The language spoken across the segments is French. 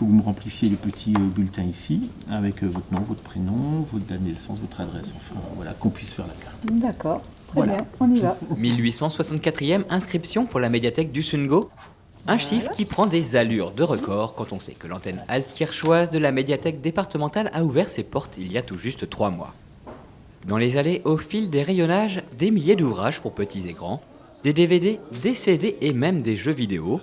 que vous me remplissiez les petits bulletins ici, avec votre nom, votre prénom, votre date de naissance, votre adresse, enfin voilà, qu'on puisse faire la carte. D'accord, très bien, on y va. 1864e inscription pour la médiathèque du Sungo. Un chiffre qui prend des allures de record quand on sait que l'antenne altkirchoise de la médiathèque départementale a ouvert ses portes il y a tout juste 3 mois. Dans les allées, au fil des rayonnages, des milliers d'ouvrages pour petits et grands, des DVD, des CD et même des jeux vidéo.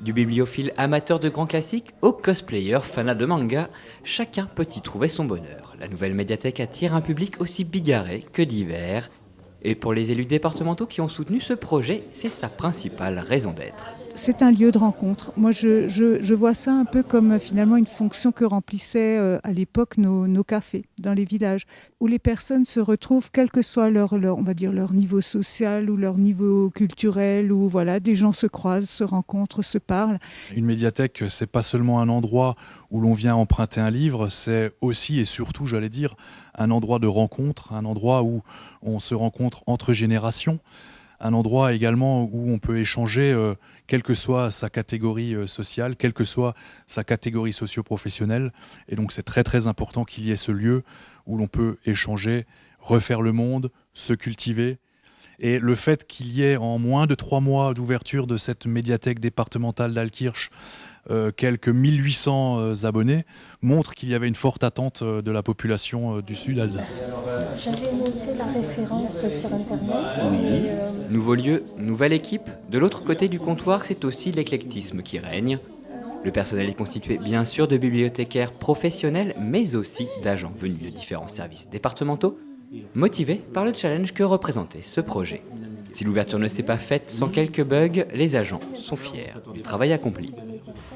Du bibliophile amateur de grands classiques au cosplayer fanat de manga, chacun peut y trouver son bonheur. La nouvelle médiathèque attire un public aussi bigarré que divers. Et pour les élus départementaux qui ont soutenu ce projet, c'est sa principale raison d'être. C'est un lieu de rencontre. Moi, je vois ça un peu comme finalement une fonction que remplissaient à l'époque nos cafés dans les villages, où les personnes se retrouvent, quel que soit on va dire leur niveau social ou leur niveau culturel, où voilà, des gens se croisent, se rencontrent, se parlent. Une médiathèque, c'est pas seulement un endroit où l'on vient emprunter un livre, c'est aussi et surtout, j'allais dire, un endroit de rencontre, un endroit où on se rencontre entre générations. Un endroit également où on peut échanger, quelle que soit sa catégorie sociale, quelle que soit sa catégorie socio-professionnelle. Et donc c'est très très important qu'il y ait ce lieu où l'on peut échanger, refaire le monde, se cultiver. Et le fait qu'il y ait en moins de 3 mois d'ouverture de cette médiathèque départementale d'Altkirch quelques 1800 abonnés montre qu'il y avait une forte attente de la population du sud Alsace. J'avais noté la référence sur Internet. Nouveau lieu, nouvelle équipe. De l'autre côté du comptoir, c'est aussi l'éclectisme qui règne. Le personnel est constitué bien sûr de bibliothécaires professionnels, mais aussi d'agents venus de différents services départementaux, motivés par le challenge que représentait ce projet. Si l'ouverture ne s'est pas faite sans quelques bugs, les agents sont fiers du travail accompli.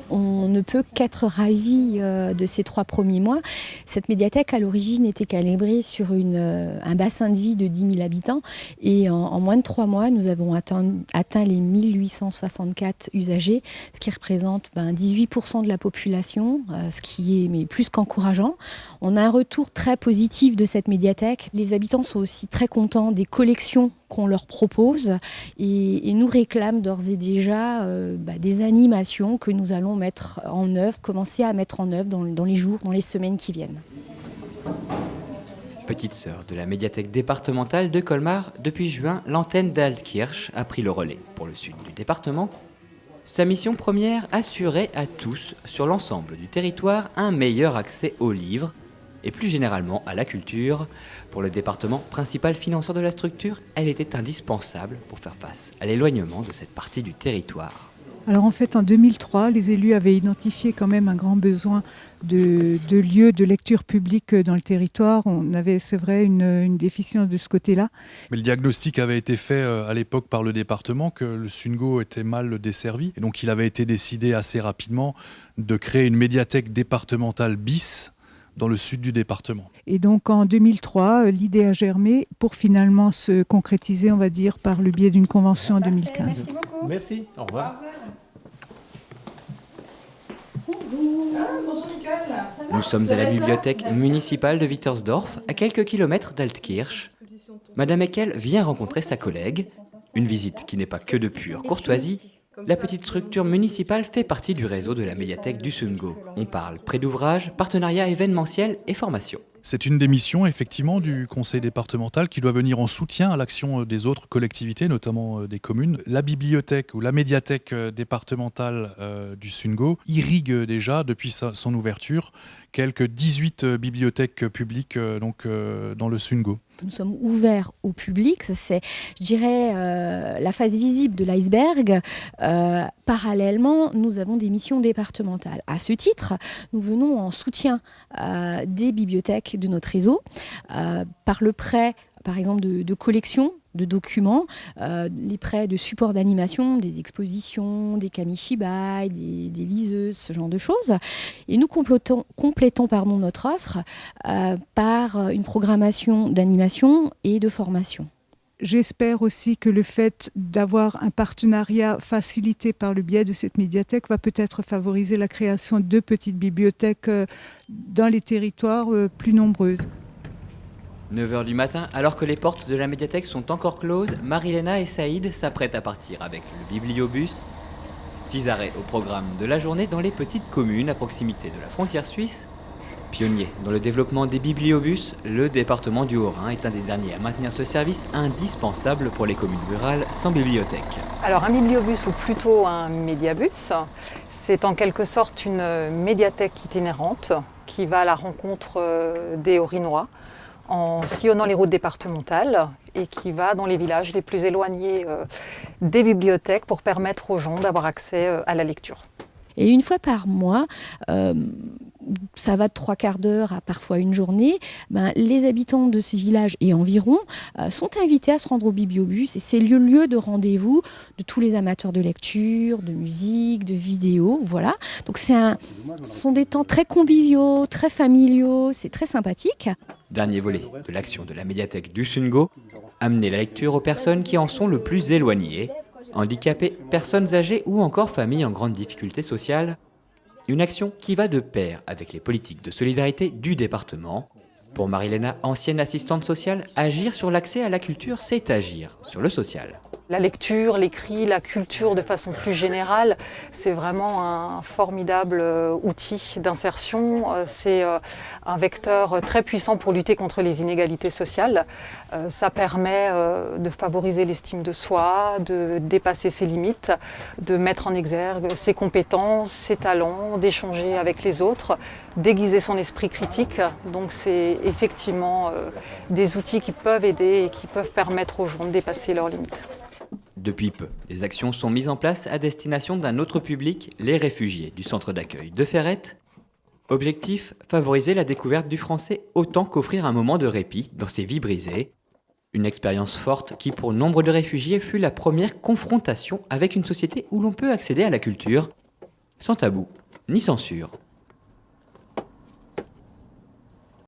On ne peut qu'être ravis de ces 3 premiers mois. Cette médiathèque, à l'origine, était calibrée sur un bassin de vie de 10 000 habitants. Et en moins de 3 mois, nous avons atteint les 1864 usagers, ce qui représente 18% de la population, ce qui est plus qu'encourageant. On a un retour très positif de cette médiathèque. Les habitants sont aussi très contents des collections qu'on leur propose et nous réclament d'ores et déjà des animations que nous allons commencer à mettre en œuvre dans les jours, dans les semaines qui viennent. Petite sœur de la médiathèque départementale de Colmar, depuis juin, l'antenne d'Altkirch a pris le relais pour le sud du département. Sa mission première, assurer à tous, sur l'ensemble du territoire, un meilleur accès aux livres et plus généralement à la culture. Pour le département, principal financeur de la structure, elle était indispensable pour faire face à l'éloignement de cette partie du territoire. Alors en fait, en 2003, les élus avaient identifié quand même un grand besoin de lieux de lecture publique dans le territoire. On avait, c'est vrai, une déficience de ce côté-là. Mais le diagnostic avait été fait à l'époque par le département que le Sungo était mal desservi. Et donc il avait été décidé assez rapidement de créer une médiathèque départementale bis dans le sud du département. Et donc en 2003, l'idée a germé pour finalement se concrétiser, on va dire, par le biais d'une convention en 2015. Merci beaucoup. Merci, au revoir. Bonjour Nicole. Nous sommes à la bibliothèque municipale de Wittersdorf, à quelques kilomètres d'Altkirch. Madame Eckel vient rencontrer sa collègue. Une visite qui n'est pas que de pure courtoisie. La petite structure municipale fait partie du réseau de la médiathèque du Sungo. On parle prêt d'ouvrage, partenariat événementiel et formation. C'est une des missions effectivement du conseil départemental qui doit venir en soutien à l'action des autres collectivités, notamment des communes. La bibliothèque ou la médiathèque départementale du Sungo irrigue déjà depuis son ouverture quelques 18 bibliothèques publiques dans le Sungo. Nous sommes ouverts au public, ça c'est, je dirais, la face visible de l'iceberg. Parallèlement, nous avons des missions départementales. À ce titre, nous venons en soutien des bibliothèques de notre réseau par le prêt, par exemple, de collections, de documents, les prêts de supports d'animation, des expositions, des kamishibai, des liseuses, ce genre de choses. Et nous complétons notre offre par une programmation d'animation et de formation. J'espère aussi que le fait d'avoir un partenariat facilité par le biais de cette médiathèque va peut-être favoriser la création de petites bibliothèques dans les territoires plus nombreuses. 9h du matin, alors que les portes de la médiathèque sont encore closes, Marilena et Saïd s'apprêtent à partir avec le bibliobus. 6 arrêts au programme de la journée dans les petites communes à proximité de la frontière suisse. Pionnier dans le développement des bibliobus, le département du Haut-Rhin est un des derniers à maintenir ce service indispensable pour les communes rurales sans bibliothèque. Alors un bibliobus ou plutôt un médiabus, c'est en quelque sorte une médiathèque itinérante qui va à la rencontre des Haut-Rhinois en sillonnant les routes départementales et qui va dans les villages les plus éloignés des bibliothèques pour permettre aux gens d'avoir accès à la lecture. Et une fois par mois, ça va de 3/4 d'heure à parfois une journée, les habitants de ces villages et environ sont invités à se rendre au bibliobus et c'est le lieu de rendez-vous de tous les amateurs de lecture, de musique, de vidéo, voilà. Donc ce sont des temps très conviviaux, très familiaux, c'est très sympathique. Dernier volet de l'action de la médiathèque du Sungo, amener la lecture aux personnes qui en sont le plus éloignées, handicapés, personnes âgées ou encore familles en grande difficulté sociale. Une action qui va de pair avec les politiques de solidarité du département. Pour Marie-Léna, ancienne assistante sociale, agir sur l'accès à la culture, c'est agir sur le social. La lecture, l'écrit, la culture de façon plus générale, c'est vraiment un formidable outil d'insertion. C'est un vecteur très puissant pour lutter contre les inégalités sociales. Ça permet de favoriser l'estime de soi, de dépasser ses limites, de mettre en exergue ses compétences, ses talents, d'échanger avec les autres, d'aiguiser son esprit critique. Donc c'est effectivement des outils qui peuvent aider et qui peuvent permettre aux gens de dépasser leurs limites. Depuis peu, des actions sont mises en place à destination d'un autre public, les réfugiés du centre d'accueil de Ferrette. Objectif, favoriser la découverte du français autant qu'offrir un moment de répit dans ces vies brisées. Une expérience forte qui, pour nombre de réfugiés, fut la première confrontation avec une société où l'on peut accéder à la culture sans tabou ni censure.